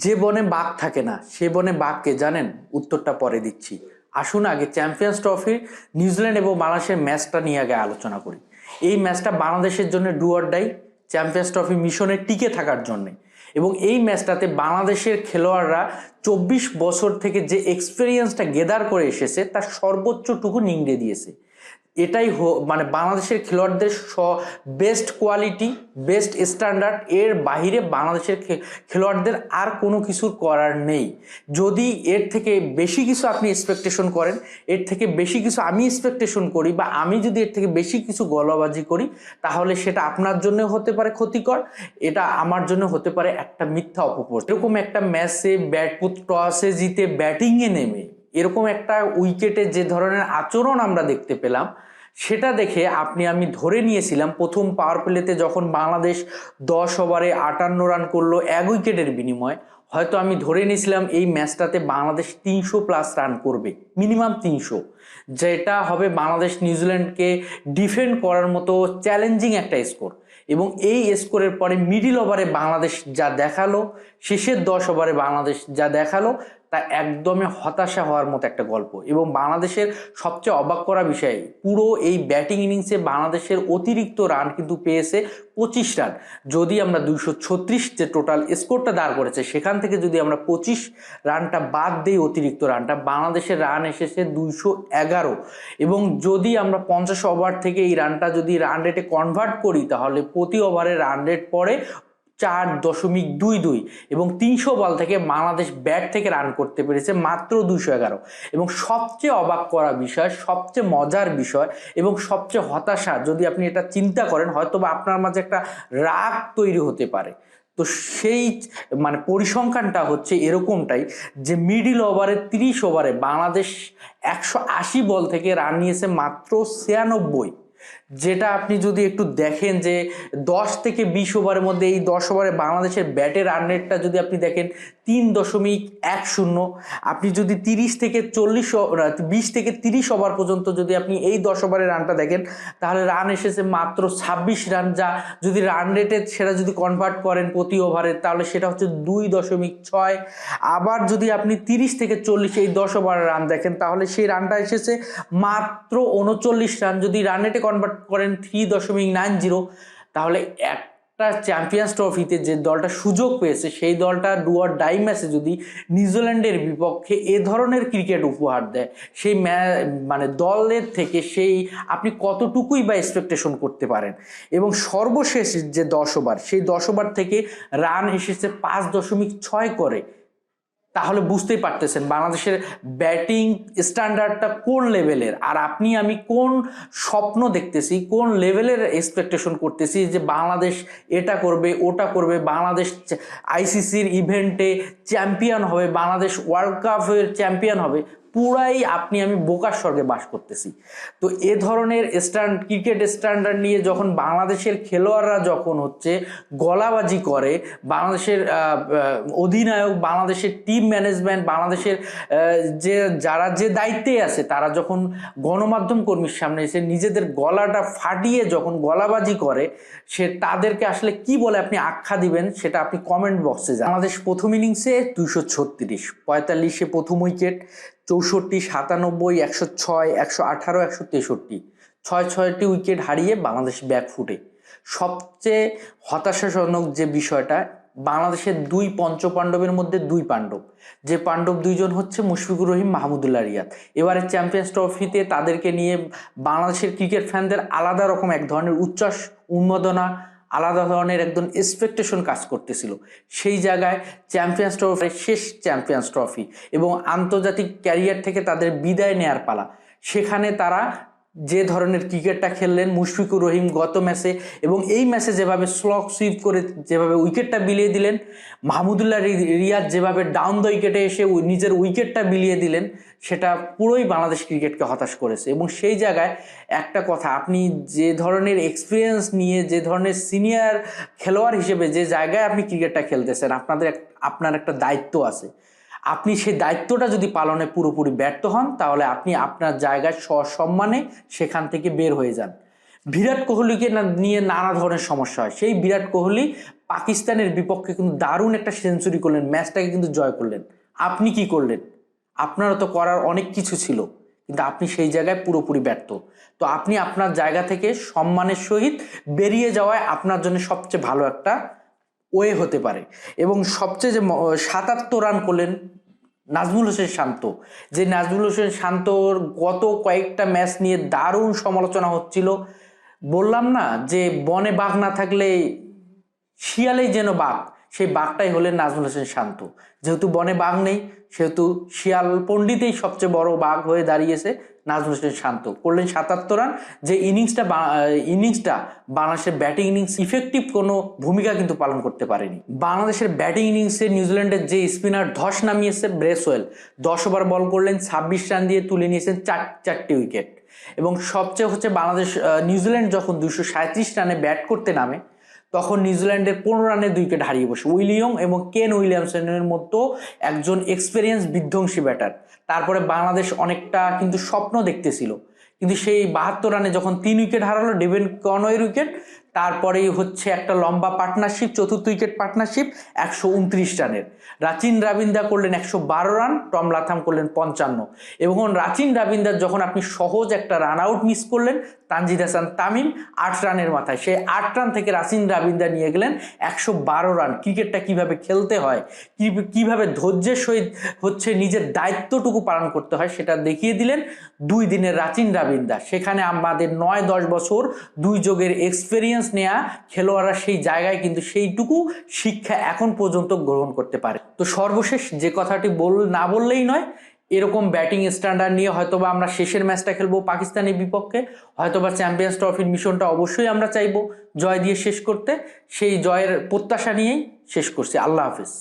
যে বনে বাঘ থাকে না সে বনে বাঘকে জানেন? উত্তরটা পরে দিচ্ছি। আসুন আগে চ্যাম্পিয়ন্স ট্রফির নিউজিল্যান্ড এবং বাংলাদেশের ম্যাচটা নিয়ে আগে আলোচনা করি। এই ম্যাচটা বাংলাদেশের জন্য do or die, champions trophy মিশনে টিকে থাকার জন্যে। এবং এই ম্যাচটাতে বাংলাদেশের খেলোয়াড়রা 24 বছর থেকে যে এক্সপিরিয়েন্সটা গেদার করে এসেছে তার সর্বোচ্চটুকু নিংড়ে দিয়েছে। এটাই মানে বাংলাদেশের খেলোয়াড়দের বেস্ট কোয়ালিটি, বেস্ট স্ট্যান্ডার্ড, এর বাহিরে বাংলাদেশের খেলোয়াড়দের আর কোনো কিছু করার নেই। যদি এর থেকে বেশি কিছু আপনি এক্সপেকটেশন করেন, এর থেকে বেশি কিছু আমি এক্সপেকটেশন করি, বা আমি যদি এর থেকে বেশি কিছু গলাবাজি করি, তাহলে সেটা আপনার জন্য হতে পারে ক্ষতিকর, এটা আমার জন্য হতে পারে একটা মিথ্যা অপপ্রচার। এরকম একটা ম্যাচে টসে জিতে ব্যাটিংয়ে নেমে এরকম একটা উইকেটে যে ধরনের আচরণ আমরা দেখতে পেলাম, সেটা দেখে আমি ধরে নিয়েছিলাম প্রথম পাওয়ার প্লেতে যখন বাংলাদেশ 10 ওভারে 58 রান করলো 1 উইকেটের বিনিময়ে, হয়তো আমি ধরে নিয়েছিলাম এই ম্যাচটাতে বাংলাদেশ 300+ রান করবে, মিনিমাম 300, যেটা হবে বাংলাদেশ নিউজিল্যান্ডকে ডিফেন্ড করার মতো চ্যালেঞ্জিং একটা স্কোর। এবং এই স্কোরের পরে মিডিল ওভারে বাংলাদেশ যা দেখালো, শেষের 10 ওভারে বাংলাদেশ যা দেখালো, তা একদমই হতাশা হওয়ার মতো একটা গল্প। এবং বাংলাদেশের সবচেয়ে অবাক করা বিষয়, পুরো এই ব্যাটিং ইনিংসে বাংলাদেশের অতিরিক্ত রান কিন্তু পেয়েছে 25 রান। যদি আমরা 236 যে টোটাল স্কোরটা দাঁড় করেছে, সেখান থেকে যদি আমরা 25 রানটা বাদ দিই, অতিরিক্ত রানটা, বাংলাদেশের রান এসেছে 211। এবং যদি আমরা 50 ওভার থেকে এই রানটা যদি রান রেটে কনভার্ট করি, তাহলে প্রতি ওভারে রান রেট পড়ে 4.22। এবং 300 বল থেকে বাংলাদেশ ব্যাট থেকে রান করতে পেরেছে মাত্র 211। এবং সবচেয়ে অবাক করা বিষয়, সবচেয়ে মজার বিষয় এবং সবচেয়ে হতাশা, যদি আপনি এটা চিন্তা করেন, হয়তো বা আপনার মাঝে একটা রাগ তৈরি হতে পারে। তো সেই মানে পরিসংখ্যানটা হচ্ছে এরকমটাই, যে মিডিল ওভারে 30 ওভারে বাংলাদেশ 180 বল থেকে রান নিয়েছে মাত্র 96। যেটা আপনি যদি একটু দেখেন যে 10 থেকে 20 ওভারের মধ্যে, এই 10 ওভারে বাংলাদেশের ব্যাটের রান রেটটা যদি আপনি দেখেন 3.10। আপনি যদি 20 থেকে 30 ওভার পর্যন্ত যদি আপনি এই 10 ওভারের রানটা দেখেন, তাহলে রান এসেছে মাত্র 26 রান, যা যদি রান রেটে সেটা যদি কনভার্ট করেন প্রতি ওভারে, তাহলে সেটা হচ্ছে 2.6। আবার যদি আপনি 30 থেকে 40 এই 10 ওভারের রান দেখেন, তাহলে সেই রানটা এসেছে মাত্র 39 রান। যদি রান রেটে কনভার্ট করেন 3.90, তাহলে একটা চ্যাম্পিয়ন্স ট্রফিতে যে দলটা সুযোগ পেয়েছে, সেই দলটা ডু অর ডাই ম্যাচে যদি নিউজিল্যান্ডের বিপক্ষে এ ধরনের ক্রিকেট উপহার দেয়, সেই মানে দলের থেকে সেই আপনি কতটুকুই বা এক্সপেকটেশন করতে পারেন। এবং সর্বশেষ যে 10 ওভার, সেই 10 ওভার থেকে রান এসেছে 5.6 করে। তাহলে বুঝতেই পারতেছেন বাংলাদেশের ব্যাটিং স্ট্যান্ডার্ডটা কোন লেভেলের, আর আমি কোন স্বপ্ন দেখতেছি, কোন লেভেলের এক্সপেকটেশন করতেছি যে বাংলাদেশ এটা করবে, ওটা করবে, বাংলাদেশ আইসিসির ইভেন্টে চ্যাম্পিয়ন হবে, বাংলাদেশ ওয়ার্ল্ড কাপের চ্যাম্পিয়ন হবে। পুরাই আমি বোকার স্বর্গে বাস করতেছি। তো এ ধরনের ক্রিকেট স্ট্যান্ডার্ড নিয়ে যখন বাংলাদেশের খেলোয়াড়রা যখন গলাবাজি করে, বাংলাদেশের অধিনায়ক, বাংলাদেশের টিম ম্যানেজমেন্ট, বাংলাদেশের যারা যে দায়িত্বে আছে, তারা যখন গণমাধ্যম কর্মীর সামনে এসে নিজেদের গলাটা ফাটিয়ে যখন গলাবাজি করে, তাদেরকে আসলে কি বলে আপনি আখ্যা দিবেন, সেটা আপনি কমেন্ট বক্সে যান। বাংলাদেশ প্রথম ইনিংসে 236, 45-এ প্রথম উইকেট, 64, 97, 106, 118, 163, 6টি উইকেট হারিয়ে বাংলাদেশ ব্যাকফুটে। সবচেয়ে হতাশাজনক যে বিষয়টা, বাংলাদেশের 2 পঞ্চপাণ্ডবের মধ্যে 2 পাণ্ডব, যে পাণ্ডব 2জন হচ্ছে মুশফিকুর রহিম, মাহমুদুল্লাহ রিয়াদ। এবারে চ্যাম্পিয়ন্স ট্রফিতে তাদেরকে নিয়ে বাংলাদেশের ক্রিকেট ফ্যানদের আলাদা রকম এক ধরনের উচ্ছ্বাস, উন্মাদনা, আলাদা ধরনের একদম এক্সপেকটেশন কাজ করতেছিল। সেই জায়গায় চ্যাম্পিয়ন্স ট্রফি, শেষ চ্যাম্পিয়ন্স ট্রফি এবং আন্তর্জাতিক ক্যারিয়ার থেকে তাদের বিদায় নেয়ার পালা, সেখানে তারা যে ধরনের ক্রিকেটটা খেললেন মুশফিকুর রহিম গত ম্যাচে, এবং এই ম্যাচে যেভাবে স্লগ সুইপ করে যেভাবে উইকেটটা বিলিয়ে দিলেন, মাহমুদুল্লাহ রিয়াদ যেভাবে ডাউন দ্য উইকেটে এসে নিজের উইকেটটা বিলিয়ে দিলেন, সেটা পুরোই বাংলাদেশ ক্রিকেটকে হতাশ করেছে। এবং সেই জায়গায় একটা কথা, আপনি যে ধরনের এক্সপিরিয়েন্স নিয়ে, যে ধরনের সিনিয়র খেলোয়াড় হিসেবে যে জায়গায় আপনি ক্রিকেটটা খেলতেছেন, আপনার একটা দায়িত্ব আছে। আপনি সেই দায়িত্বটা যদি পালনে পুরোপুরি ব্যর্থ হন, তাহলে আপনি আপনার জায়গায় সসম্মানে সেখান থেকে বের হয়ে যান। বিরাট কোহলিকে নিয়ে নানা ধরনের সমস্যা হয়। সেই বিরাট কোহলি পাকিস্তানের বিপক্ষে কিন্তু দারুণ একটা সেঞ্চুরি করলেন, ম্যাচটাকে কিন্তু জয় করলেন। আপনি কি করলেন? আপনারও তো করার অনেক কিছু ছিল, কিন্তু আপনি সেই জায়গায় পুরোপুরি ব্যর্থ। তো আপনি আপনার জায়গা থেকে সম্মানের সহিত বেরিয়ে যাওয়ায় আপনার জন্য সবচেয়ে ভালো একটা ওয়ে হতে পারে। এবং সবচেয়ে যে ৭৭ রান করলেন নাজমুল হোসেন শান্ত, যে নাজমুল হোসেন শান্তর গত কয়েকটা ম্যাচ নিয়ে দারুণ সমালোচনা হচ্ছিল। বললাম না যে বনে বাঘ না থাকলে শিয়ালেই যেন বাঘ, সেই বাঘটাই হলেন নাজমুল হোসেন শান্ত। যেহেতু বনে বাঘ নেই, সেহেতু শিয়াল পণ্ডিতেই সবচেয়ে বড় বাঘ হয়ে দাঁড়িয়েছে নাজমুল হোসেন শান্ত। করলেন ৭৭ রান। যে ইনিংসটা বাংলাদেশের ব্যাটিং ইনিংস ইফেক্টিভ কোনো ভূমিকা কিন্তু পালন করতে পারেনি। বাংলাদেশের ব্যাটিং ইনিংসে নিউজিল্যান্ডের যে স্পিনার ধস নামিয়েছে ব্রেসওয়েল, 10 ওভার বল করলেন, 26 রান দিয়ে তুলে নিয়েছেন চারটি উইকেট। এবং সবচেয়ে হচ্ছে বাংলাদেশ নিউজিল্যান্ড যখন 237 রানে ব্যাট করতে নামে, তখন নিউজিল্যান্ডের 15 রানে 2 উইকেট হারিয়ে বসে উইলিয়ং এবং কেন উইলিয়ামসনের মতো একজন এক্সপেরিয়েন্স বিধ্বংসী ব্যাটার। তারপরে বাংলাদেশ অনেকটা কিন্তু স্বপ্ন দেখতেছিল, কিন্তু সেই 72 রানে যখন 3 উইকেট হারালো, ডেভিন কনওয়ের উইকেট, তারপরেই হচ্ছে একটা লম্বা পার্টনারশিপ, চতুর্থ উইকেট পার্টনারশিপ 129 রানের। রাচিন রাবিন্দা করলেন 112 রান, টম লাথাম করলেন 55। এবং রাচিন রাবিন্দার যখন আপনি সহজ একটা রান আউট মিস করলেন, তানজিদ হাসান তামিম 8 রানের মাথায়, সেই 8 রান থেকে রাচিন রাবিন্দা নিয়ে গেলেন 112 রান। ক্রিকেটটা কিভাবে খেলতে হয়, কিভাবে ধৈর্যের সহিত হচ্ছে নিজের দায়িত্বটুকু পালন করতে হয়, সেটা দেখিয়ে দিলেন 2 দিনের রাচিন রাবিন্দা। সেখানে আমাদের 9-10 বছর 2 যোগের এক্সপেরিয়েন্স নেয়া খেলোয়াড়রা সেই জায়গায় কিন্তু সেইটুকু শিক্ষা এখন পর্যন্ত গ্রহণ করতে পারে। তো সর্বশেষ যে কথাটি না বললেই নয়, এরকম ব্যাটিং স্ট্যান্ডার্ড নিয়ে হয়তোবা আমরা শেষের ম্যাচটা খেলবো পাকিস্তানের বিপক্ষে, হয়তোবা চ্যাম্পিয়ন্স ট্রফির মিশনটা অবশ্যই আমরা চাইবো জয় দিয়ে শেষ করতে। সেই জয়ের প্রত্যাশা নিয়েই শেষ করছি। আল্লাহ হাফিজ।